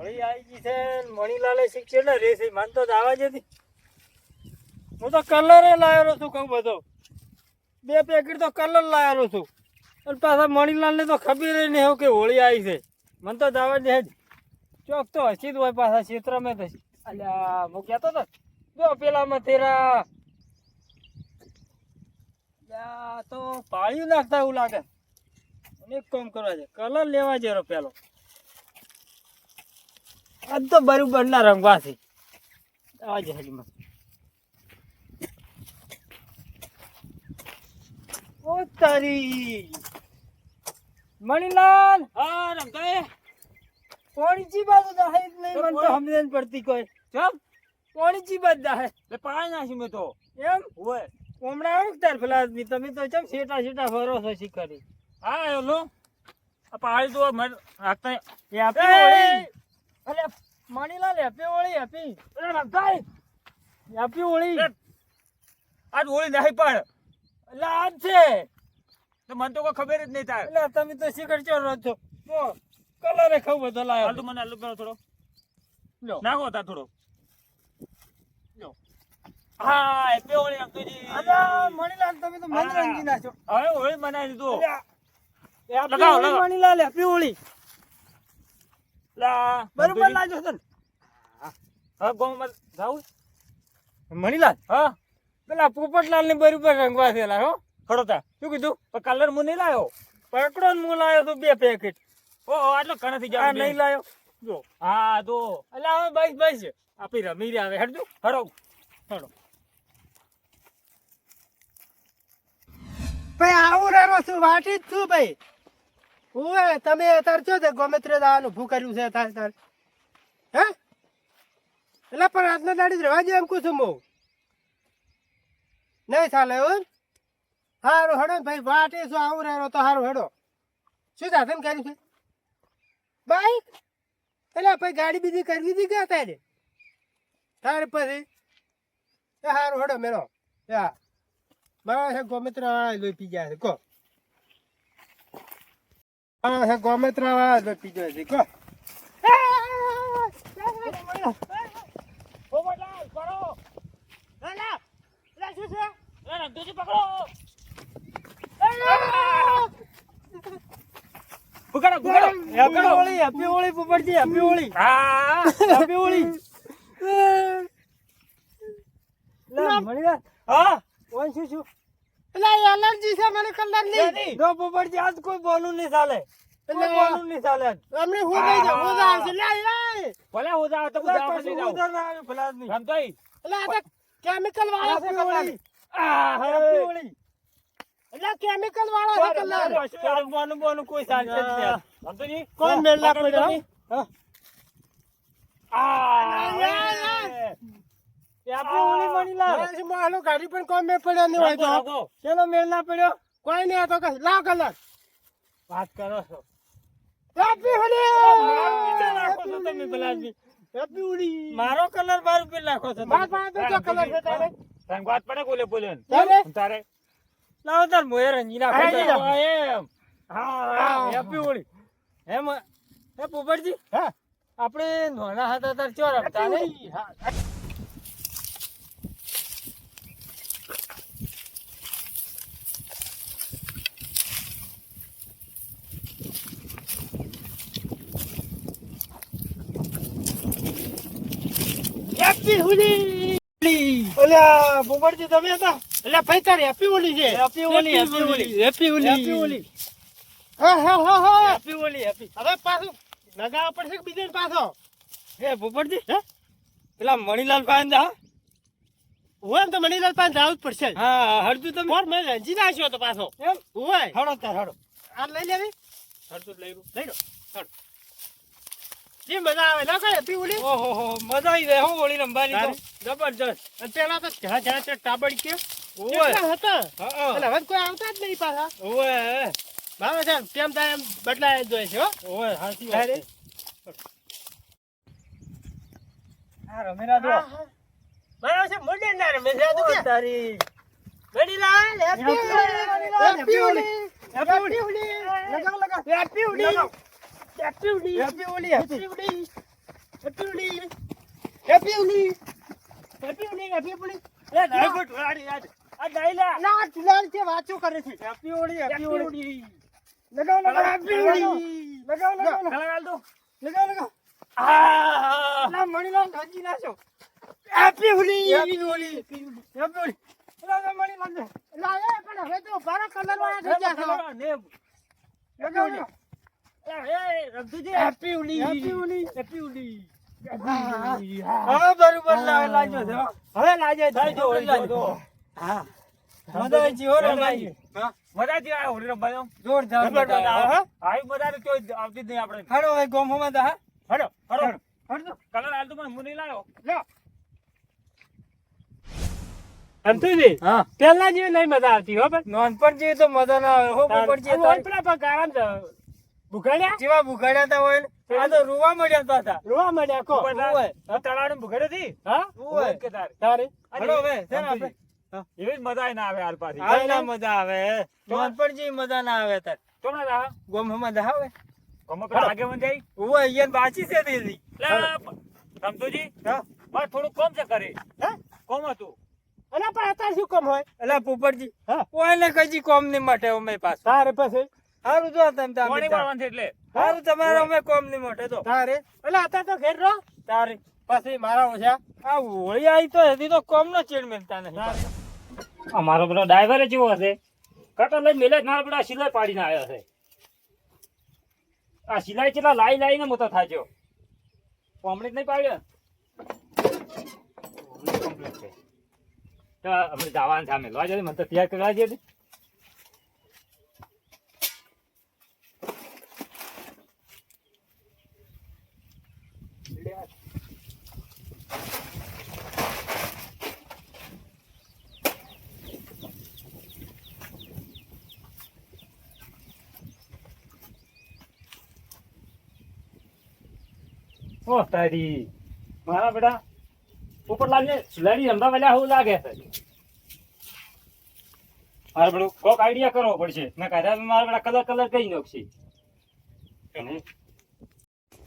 હોળી આવી ગઈ છે મણીલાલે શીખશે ને રેસી મન તો આવા જતી હું તો કલર લાવેલો છું કહું બધો 2 પેકેટ તો કલર લાવેલો છું અને પાછા મણીલાલ ને તો ખબર નહીં એવું કે હોળી આવી છે મન તો જવા દે ચોક તો હસી જ હોય પાછા ક્ષેત્રમાં તો અલ્યા હું કહેતો હતો જો પેલામાં તેરા તો પાળ્યું નાખતા એવું લાગે એક કામ કરવા છે કલર લેવા જરો પેલો આજ તો બરોબર ના રંગવા છે આજ હેડીમાં ઓ તારી મણીલાલ હા રમતાય કોણી ચી બાજુ દાહે નહીં મન તો સમજણ પડતી કોઈ ચમ કોણી ચી બાજુ દાહે લે પાણી નાખી મેં તો એમ ઓય હમણાં આવું તાર પેલા તમે તો ચમ છેટા ફરો છો શીખરી હા એલો આ પાણી તો મર નાખતા હેપી હોળી અલે મણીલાલ હેપી હોળી હેપી રમતાય હેપી હોળી આજ હોળી નહીં પણ એટલે આજ છે તો મને તો કોઈ ખબર જ નહીં થાય એટલે તમે તો શીખર ચો રહો છો તો કલરે ખાવ બધો હાલ લાયો તો મને આલુ કરો થોડો લો નાખો તા થોડો હા હેપી હોળી રમતુજી અલા મણીલાલ તમે તો મન રંગી નાખો હવે હોળી બનાવી દીધું હેપી લગાવો, હોળી લગાવો. મણીલાલ હેપી હોળી લા બરોબર લાજો તને હા ગોમાં જાવું મણીલાલ હા પેલા પોપટલાલ ને બરોબર રંગવા થયેલા હો ખડો તા શું કીધું પણ કલર હું નહીં લાયો પકડો ને હું લાયો તો 2 પેકેટ ઓહો આટલો કણાથી આ જાવ નહીં લાયો જો હા તો એટલે હવે બસ આપી રમી રહ્યા હવે હેડજો હડો હેડો ભાઈ આવું રહ્યો છું વાટી જ છું ભાઈ ઓય તમે અત્યારે છો તે ગમે તે દાવાનું ઊભું કર્યું છે તાર હે એટલે પણ આજના દાડી જ રહેવા દે એમ કહું છું હું નહીં ચાલે એવું સારું હેડો ને ભાઈ વાટી છું આવું રહ્યો તો સારું હેડો શું સાધન કર્યું છે બાઈક એટલે ભાઈ ગાડી બીજી કરવી હતી કે તારે તારે પછી એ સારું હેડો મેળો હા બરાબર છે ગોમિત્ર વાળા લોહી પી ગયા છે કહો બરાબર છે ગોમિત્ર વાળા લોહી પી ગયા છે કહો પોપટલાલ કરો શું છે લે રમતુજી પકડો પકડો પકડો હેપી હોળી પોપટજી હેપી હોળી હા હેપી હોળી લે મણીલાલ હા ઓય શું એટલે એલર્જી છે મને કલર નહીં જો પોપટજી આજ કોઈ બોલું નહીં ચાલે કોઈ બોલું નહીં ચાલે આજ. અમને હું નહીં જાઉં હું જાઉં છું લે ભલે હું જાવ તો એટલે હું કશું જાવ ઉધર ના આવે ફલાદ નહીં રમતાઈ એટલે આ તો કેમિકલ વાળા છે happy colour Holi happy Holi એટલે કેમિકલ વાળા છે કલર બોનું કોઈ ચાલશે જ નહીં આજ. રમતુજી કોઈ મેળ ના પડ્યો હા હેપી હોળી મણીલાલ મારો ગાડી પણ કોઈ મેળ પડ્યો નહીં હોય તો રાખો ચલો મેળ ના પડ્યો કોઈ નહીં હતો કે લાવ કલર વાત કરો છો હેપી હોલી નીચે નાખો છો તમે ભલાજી. હેપી હોલી મારો કલર બાર ઉપર નાખો છો તમે. માર પાસે તો કલર છે તારે રંગવાત પડે બોલે બોલે તારે તારે લાવો તાર મોએ રંગી નાખો રંગી છો. નાખો. એમ હા હેપી હોળી એમ હે પોપટજી હા આપણે નાના હતા તાર ચો રમતા નહીં હેપી હોલી ઓલ્યા પોપટજી તમે હતા એટલે ભાઈ તારે હેપી હોલી છે happy Holi happy Holi happy happy Holi હા હા હા હા હેપી હોળી હેપી હવે પાછું લગાવવા પડશે કે બીજે પાછો હે પોપટજી હે પેલા મણીલાલ પાસે જા હોય ને તો મણીલાલ પાસે જવું જ પડશે હા હરતું તમે ઓર મેં રંજી નાખ્યો તો પાછો એમ હોય હડો તાર હડો આ લઈ લેવી હરતું લઈ લો લઈ લો જે મજા આવે ના કઈ હેપી હોલી ઓહો હો મજા આવી જાય હો હોળી રમવાની તો જબરજસ્ત અને પેલા તો જરા જરા ટાબડ કે ઓય હતા હા એટલે હવે કોઈ આવતા જ નહીં પાછા ઓય ભાવે છે કેમ થાય એમ બદલાય જ જોઈએ છે હો ઓય હાચી વાત છે આ રમેરા દો બરાબર છે મોડે ના રમે છે તો કે તારી Manilal happy happy Holi happy Holi લગાવ લગાવ હેપી હોલી લગાવ. Happy Holi happy Holi happy Holi happy Holi happy Holi happy Holi happy Holi એ નહીં કોઈ ઢોળાડી યાર. આ ડાયલા. ના તુલાર છે વાંચો કરે છે હેપી હોળી હેપી હોળી લગાવ લગાવ હેપી હોલી લગાવ લગાવ કલર આલ દો. લગાવ લગાવ આ ના મણીલાલ ધજી નાખો happy Holi happy Holi happy Holi લગાવ મણીલાલ દે લા એ પણ હવે તો બારા કલર વાળા થઈ ગયા છો ને લગાવ લગાવ એ રમતુજી. Happy Holi happy Holi happy Holi. હવે બરોબર લાગ્યો છે હો. હવે લાજે થાય જો હોળી લાજો. જો. હા મજા આવી છે હો મજા રમાઈ. આવી. હા મજા જ આવે હોળી રમવાનો. જોરદાર જબર મજા મજા આવે. આવે. આવી મજા તો કોઈ આવતી જ નહીં આપણે. હાલો હવે ગોમમાં દા હડો હડો. હડો કલર આલ દો પણ હું નહીં લાવ્યો. લો અંતુજી હા પેલા જેવી નહીં મજા આવતી હો ભાઈ નોનપણ જેવી તો મજા ના આવે હો પોપટ જે ઓય પેલા પગ આરામ છે ભૂખાડ્યા જેવા ભૂખાડ્યા તા હોય ને આ તો રૂવા મળ્યા હતા રોવા મળ્યા કો ઉપર તાર- ઓય. આ તળાવની ભૂખેડ હતી. હા ઓય. કે તારે. તારે હલો હવે છે ને રમતુજી. આપણે એવી જ મજા ય ના આવે હાલ પાછી. હાલ ના મજા આવે નોનપણ જેવી મજા ના આવે તાર તમને ના આવે? ગોમમાં દા આવે ગમે પેલા આગેવાન જાય. ઓય અહીંયા બાચી છે દીધી લે, રમતુજી, હા મારે થોડું કોમ છે કરે. હા કોમ હતું. અને પણ અત્યારે શું કામ હોય એલા પોપટજી હા ઓયને કજી કોમ ની માટે અમે પાસ તારે પછી હારું જો તમે પાણી વાળવાનું છે એટલે. હારું તમારે અમે કોમ ની માટે તો તારે એટલે અત્યારે તો ઘેર રહો તારે પછી મારા ઓછા આ હોળી આવી તો હજી તો કોમ નો ચેડ મિલતા નહીં અમારો પેલો ડ્રાઈવર જેવો હશે. કટર લઈને મેલે જ મારા પેલા સિલાઈ પાડીને આવ્યો છે. આ સિલાઈ કેટલા લાઈને મોટા થાય છે. કોમ્પ્લીટ નહીં પાડ્યો. કમ્પ્લીટ છે. તો અમે જવાનું સામે લવા જશે મને તો તૈયાર કરવા જશે. ઓહ તારી મારા બેટા પોપટલાલ ને સિલાડી રમવા વાળા એવું લાગે છે. મારે પેલું કોક આઈડિયા કરવો પડશે. મેં કાઢ્યા મારા બેટા કલર કઈ નાખશે.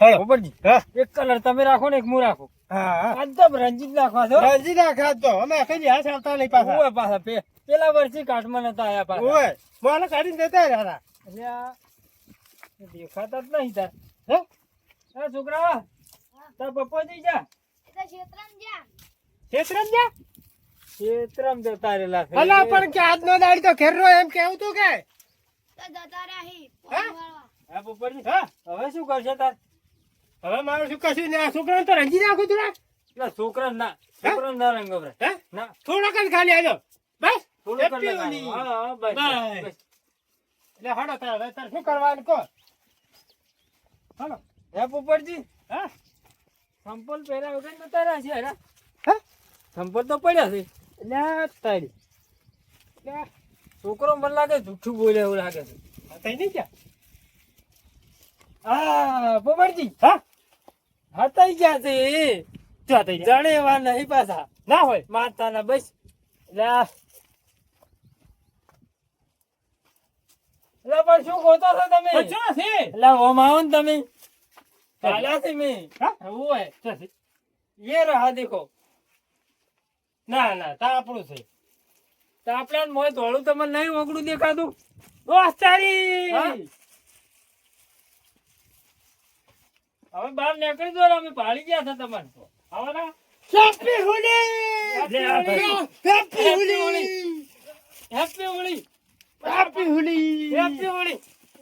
હેલો પોપટજી હા એક કલર તમે રાખો ને એક હું રાખું હા હા આજ તો રંજીત નાખવા છો રજી ના ખાતો અમે કઈ હાથ આવતા નહીં પાછા ઓય પાછા પેલા વર્ષથી કાઠમાં નતા આયા પાછા ઓય મોને કાઢીને દેતા રહ્યા એટલે આ દેખાતા જ નહીં તાર હે હા છોકરા તાર પપ્પા જઈ જા ખેતરમ જા ખેતરમ જતા રહેલા છે અલા પણ કે આજનો દાડી તો ઘેર રહો એમ કેવું તું કે હા પોપટજી હા હવે શું કરશે તાર હવે મારું શું કશું ને આ છોકરાને તો રંજી નાખું તું એટલે છોકરા ના રંગો bre. હે ના થોડાક જ ખાલી આજો બસ થોડું કર Happy લગાવો. Holi. હા હા બસ, બસ. બસ એટલે હડો તારે તારે શું કરવાનું કહો હડો હે પોપટજી હા સંપલ પહેર્યા વગર નતા રહ્યા છે હેરા હે સંપલ તો પડ્યા છે એટલે તારી એટલે છોકરો મને લાગે જુઠ્ઠું બોલે એવું લાગે છે તઈ નહીં ક્યાં હા પોપટજી હા હતા ગયા છે જો તઈ જાણે એવા નહીં પાછા ના હોય માતાના બસ એટલે એટલે પણ શું ગોતો છો તમે બચ્ચો છે એટલે ઓમ આવો ને તમે ચાલ્યા છે મેં હા એવું હોય શું છે? ये रहा देखो ના ના તા આપણું છે તો આપણા મોય ધોળું તમને નહીં ઓગળું દેખાતું ઓ તારી હા? હવે બહાર નીકળી દો ને, અમે ભાળી ગયા હતા તમારે તો હવે ના happy Holi Happy Holi. Happy Holi happy Holi happy Holi happy Holi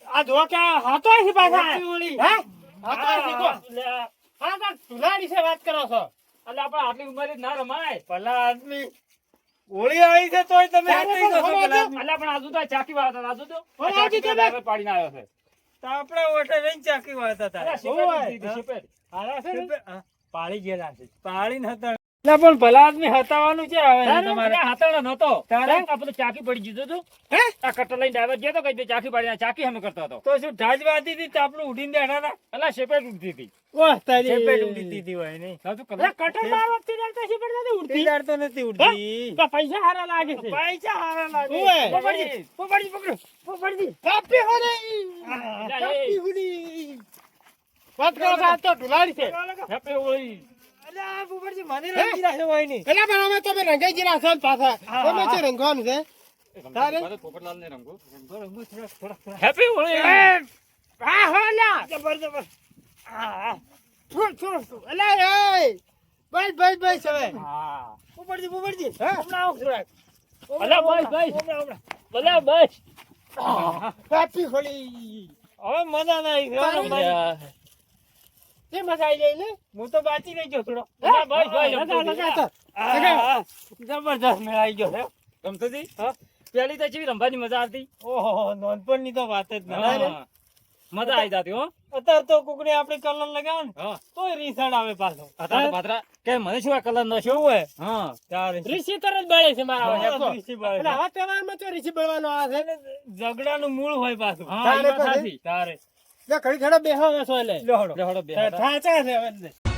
આ જો કે હાતો છે પાછા હેપી હોળી હે હાતો છે કો એટલે હા તો તુલાડી છે વાત કરો છો આપણે આટલી ઉંમરે ના રમાય. ભલા આદમી હોળી આવી છે તોય તમે તારે હાથી પણ જશો હવે ભલા તો- આદમી. અલ્યા પણ આજુ તો ચાકી વાળતા આજુ તો ઓય, ચાકી આજુ તો ડ્રાઈવર પાડીને આવ્યો છે. તો આપણા ઓઠે રહીને ચાકી વાળતા હતા અલ્યા, શેપેડ ઓય, ઉડતી હતી, શેપેડ. હારા છે ને હા, પાળી ગયેલા છે પાળી ન હતા એટલે પણ ભલા આદમી હતાવાનું છે હવે તારે તમારે અલ્યા, હાથાળો નહોતો. તારે? આ બધું ચાકી પડી ગયું હતું. હે આ કટર લઈને ડ્રાઈવર ગયો તો કઈ બે ચાકી પાડીને ચાકી સામે કરતો હતો. તો શું ઢાજ વાતી હતી તો આપણું ઉડીને બેઠા હતા અલ્યા, શેપેડ ઉડતી હતી. ઓહ તારી ચેપેટ ઉડી હતી હોય નહીં નહોતું કલર. અરે કટર મારવા થી ડરતા છે પણ નથી ઉડતી તીદાર તો નથી ઉડતી તો પૈસા હારા લાગે છે પૈસા હારા લાગે ઓય. પોપટજી, પોપટજી પકડો પોપટજી હેપી હોલી અલ્યા, હેપી એ. હોલી વાત કરો છો, આ તો ઢુલાડી છે. હેપી હોળી. અલ્યા પોપટજી મને રંગી રાખે હોય નહીં. એટલે પણ અમે તમે રંગાઈ જરા છો ને પાછા. અમે છે રંગવાનું છે. તારે? પોપટલાલને રંગો. રંગો થોડા. હેપી હોળી. હા હો લ્યા. જબર જબર. હા છોડ. અલ્યા એ. બસ હવે. હા. પોપટજી હા? હમણાં આવો થોડાક. અલા બસ. હમણાં. ભલે બસ. હેપી હોળી. હવે મજા નહીં આવે. તે મજા આવી જાય ને? હું તો બાચી નહીં ગયો થોડો. અલા બસ. લગા, લગા તો. જબરદસ્ત મેળ આવી ગયો છે. ગમતુંજી? હા? પેલી તો ચેવી રમવાની મજા આવતી. ઓહો નોનપણની તો વાત જ ના હા. મજા આવી જાતી હો. અત્યારે તો કુકડી આપણે કલર લગાવે ને હા. તોય રીસણ આવે પાછો. અત્યારે તો પાત્રા કે મને શું આ કલર નો શું હોય હા તારે ઋષિ તરત બળે છે મારા હા, હવે. ઋષિ બળે છે. એટલે આવા તહેવારમાં તો ઋષિ બળવાનો આવે છે. ઝઘડાનું મૂળ હોય પાછું. હા, તારે ઈ વાત પછી? સાચી. તારે લે ઘડી ઘડો બેહો હવે સોય લે. લોહડો. લેવડો બે થાચા છે હવે.